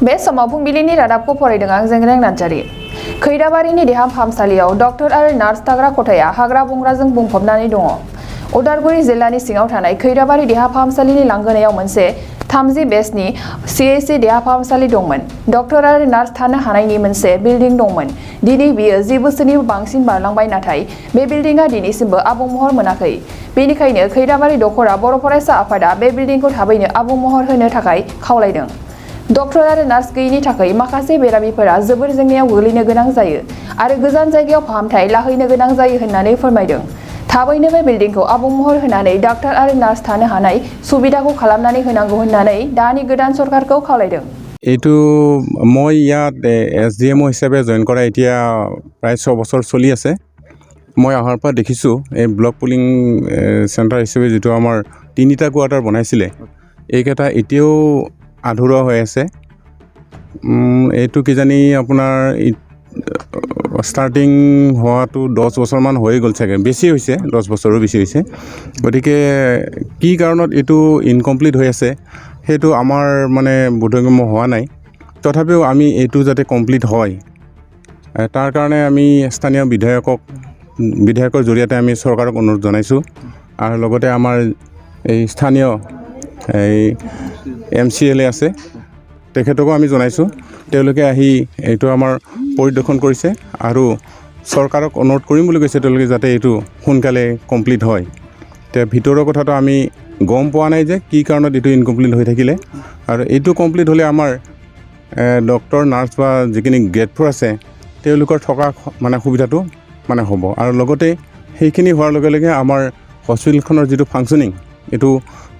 बे समाव फुंबिलिनि रादाबखौ फरायदों आं जोंग्रें नार्जारि। खैराबारिनि देहा फाहामसालियाव डक्टर आरो नार्स थाग्रा खथाया हाग्रा बंग्राजों बुंफबनानै दङ। उदालगुरि जिल्लानि सिङाव थानाय खैराबारि देहा फाहामसालिनि लांगोनायाव मोनसे 30 बेसनि CHC देहा फाहामसालि दंमोन। डक्टर आरो नार्स थानो हानायनि मोनसे बिल्डिं दंमोन। दिनै बियो 10 बोसोरनिबो बांसिन बारलांबाय, नाथाय बे बिल्डिंआ दिनैसिमबो आबुं महर मोनाखै। बेनिखायनो खैराबारि दखरा बर' फरायसा आफादा बे बिल्डिंखौ थाबैनो आबुं महर होनो थाखाय खावलायदों। डक्टर आरो नार्स गैयिनि थाखाय माखासे बेरामिफोरा जोबोर जेंनायाव गोग्लैनो गोनां जायो आरो गोजान जायगायाव फाहामथाय लाहैनो गोनां जायो होननानै फोरमायदों। थाबैनो बे बिल्डिंखौ आबुं महर होनानै डाक्टर आरो नार्स थानो हानाय सुबिदाखौ खालामनानै होनांगौ होननानै दानि गोदान सरकारखौ खावलायदों। এইটো মই ইয়াত SDMO হিচাপে জইন কৰা এতিয়া প্ৰায় 6 বছৰ চলি আছে। মই অহাৰ পৰা দেখিছোঁ এই ব্লক পুলিং চেণ্টাৰ হিচাপে যিটো আমাৰ 3টা কোৱাৰ্টাৰ বনাইছিলে, এইকেইটা এতিয়াও আধৰুৱা হৈ আছে। এইটো কিজানি আপোনাৰ ষ্টাৰ্টিং হোৱাটো 10 বছৰমান হৈ গ'ল চাগে, বেছি হৈছে, 10 বছৰো বেছি হৈছে। গতিকে কি কাৰণত এইটো ইনকমপ্লিট হৈ আছে সেইটো আমাৰ মানে বোধগম্য হোৱা নাই। তথাপিও আমি এইটো যাতে কমপ্লিট হয় তাৰ কাৰণে আমি স্থানীয় বিধায়কৰ জৰিয়তে আমি চৰকাৰক অনুৰোধ জনাইছোঁ। আৰু লগতে আমাৰ এই স্থানীয় এই MCLA আছে, তেখেতকো আমি জনাইছোঁ। তেওঁলোকে আহি এইটো আমাৰ পৰিদৰ্শন কৰিছে আৰু চৰকাৰক অনুৰোধ কৰিম বুলি কৈছে তেওঁলোকে যাতে এইটো সোনকালে কমপ্লিট হয়। এতিয়া ভিতৰৰ কথাটো আমি গম পোৱা নাই যে কি কাৰণত এইটো ইনকমপ্লিট হৈ থাকিলে। আৰু এইটো কমপ্লিট হ'লে আমাৰ ডক্টৰ নাৰ্ছ বা যিখিনি গ্ৰেডফোৰ আছে তেওঁলোকৰ থকা মানে সুবিধাটো মানে হ'ব। আৰু লগতে সেইখিনি হোৱাৰ লগে লগে আমাৰ হস্পিটেলখনৰ যিটো ফাংচনিং, এইটো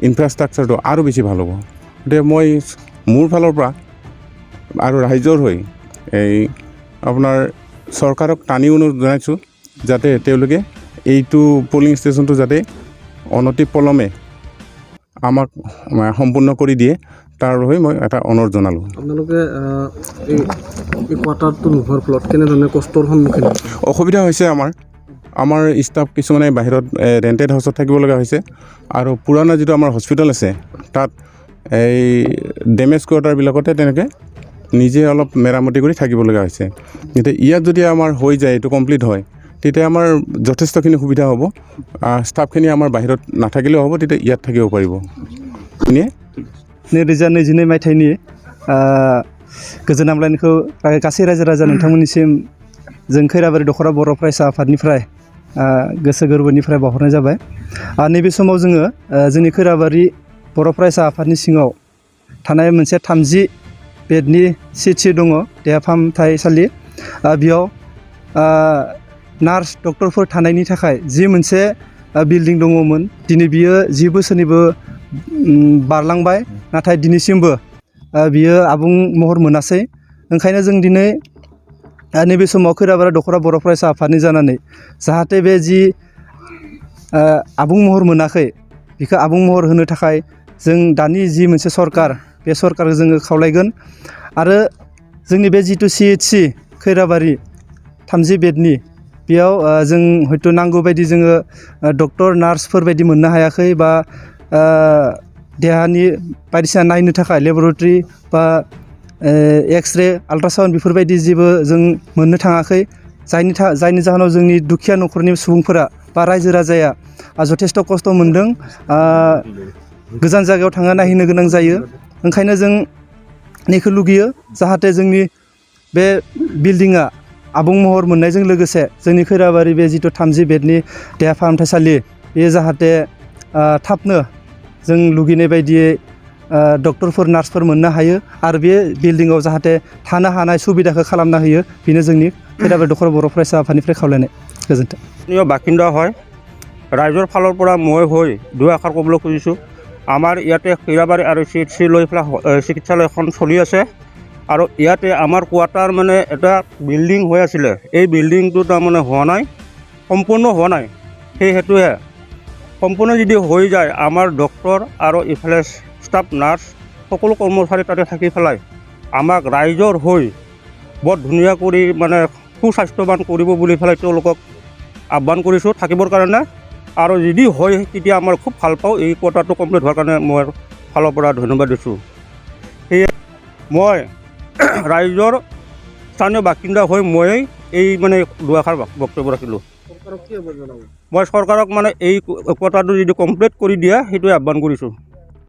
ইনফ্ৰাষ্ট্ৰাকচাৰটো আৰু বেছি ভাল হ'ব। গতিকে মই মোৰ ফালৰ পৰা আৰু ৰাইজৰ হৈ এই আপোনাৰ চৰকাৰক টানি অনুৰোধ জনাইছোঁ যাতে তেওঁলোকে এইটো পলিং ষ্টেচনটো যাতে অনতিপলমে আমাক সম্পূৰ্ণ কৰি দিয়ে, তাৰ বাবে মই এটা অনুৰোধ জনালোঁ। আপোনালোকে এই কোৱাৰ্টাৰটো নোহোৱাৰ ফলত কেনেধৰণে কষ্টৰ সন্মুখীন? অসুবিধা হৈছে আমাৰ ষ্টাফ কিছুমানে বাহিৰত ৰেণ্টেড হাউচত থাকিব লগা হৈছে। আৰু পুৰণা যিটো আমাৰ হস্পিটেল আছে তাত এই ডেমেজ কোৱাৰ্টাৰবিলাকতে তেনেকৈ নিজে অলপ মেৰামতি কৰি থাকিব লগা হৈছে। এতিয়া ইয়াত যদি আমাৰ হৈ যায়, এইটো কমপ্লিট হয়, তেতিয়া আমাৰ যথেষ্টখিনি সুবিধা হ'ব। ষ্টাফখিনি আমাৰ বাহিৰত নাথাকিলেও হ'ব, তেতিয়া ইয়াত থাকিব পাৰিব। 2022 मायथाइनि गोजोन हामलायनायखौ गासै रायजो राजा नोंथांमोननिसिम जों खैराबारि दखरा बर' फरायसा आफादनिफ्राय गोसो गोरबोनिफ्राय बावहरनाय जाबाय। नैबे समाव जोङो जोंनि खैराबारि बर' फरायसा आफादनि सिङाव थानाय मोनसे 30 बेडनि CHC दङ देहा फाहामथायसालि। बेयाव नार्स डक्टरफोर थानायनि थाखाय जि मोनसे बिल्डिं दङमोन, दिनै बियो 10 बोसोरनिबो बारलांबाय, नाथाय दिनैसिमबो बियो आबुं महर मोनासै। ओंखायनो जों दिनै नैबे समाव खैराबारि दखरा बर' फरायसा आफादनि जानानै जाहाथे बे जि आबुं महर मोनाखै बेखौ आबुं महर होनो थाखाय जों दानि जि मोनसे सरकार, बे सरकारखौ जोङो खावलायगोन। आरो जोंनि बे जिथु CHC खैराबारि 30 बेडनि बेयाव जों हयथ' नांगौ बायदि जोङो डक्टर नार्सफोर बायदि मोननो हायाखै, बा देहानि बायदिसिना नायनो थाखाय लेबरेटरि बा एक्सरे आल्ट्रासाउन्ड बेफोरबायदि जेबो जों मोननो थाङाखै। जायनि जाहोनाव जोंनि दुखिया न'खरनि सुबुंफोरा बा रायजो राजाया जथेस्थ' खस्थ' मोनदों, गोजान जायगायाव थांना नायहैनो गोनां जायो। ओंखायनो जों बेखौ लुगैयो जाहाथे जोंनि बे बिल्डिङा आबुं महर मोननायजों लोगोसे जोंनि खैराबारि बे जिथु 30 बेडनि देहा फाहामथायसालि बेयो जाहाथे थाबनो जों लुगैनाय बायदियै डक्टरफोर नार्सफोर मोननो हायो आरो बे बिल्डिङाव जाहाथे थानो हानाय सुबिदाखौ खालामना होयो। बेनो जोंनि खैराबारि दखरा बर' फरायसा आफादनिफ्राय खावलायनाय। गोजोन्थों। বাসিন্দা হয়, ৰাইজৰ ফালৰ পৰা মই হৈ 2 আষাৰ ক'বলৈ খুজিছোঁ। আমাৰ ইয়াতে খৈৰাবাৰী আৰু CHC লৈ পেলাই চিকিৎসালয়খন চলি আছে। আৰু ইয়াতে আমাৰ কোৱাৰ্টাৰ মানে এটা বিল্ডিং হৈ আছিলে, এই বিল্ডিংটো তাৰমানে হোৱা নাই, সম্পূৰ্ণ হোৱা নাই। সেই হেতুৱে সম্পূৰ্ণ যদি হৈ যায়, আমাৰ ডক্টৰ আৰু ইফালে ষ্টাফ নাৰ্ছ সকলো কৰ্মচাৰী তাতে থাকি পেলাই আমাক ৰাইজৰ হৈ বৰ ধুনীয়া কৰি মানে সুস্বাস্থ্যৱান কৰিব বুলি পেলাই তেওঁলোকক আহ্বান কৰিছোঁ থাকিবৰ কাৰণে। আৰু যদি হয় তেতিয়া আমাৰ খুব ভাল পাওঁ। এই কোৱাৰ্টাৰটো কমপ্লিট হোৱাৰ কাৰণে মই ফালৰ পৰা ধন্যবাদ দিছোঁ। সেয়ে মই ৰাইজৰ স্থানীয় বাসিন্দা হৈ ময়েই এই মানে দুআষাৰ বক্তব্য ৰাখিলোঁ। চৰকাৰক কি আহ্বান জনাব? মই চৰকাৰক মানে এই কোৱাটাৰটো যদি কমপ্লিট কৰি দিয়ে সেইটোৱে আহ্বান কৰিছোঁ।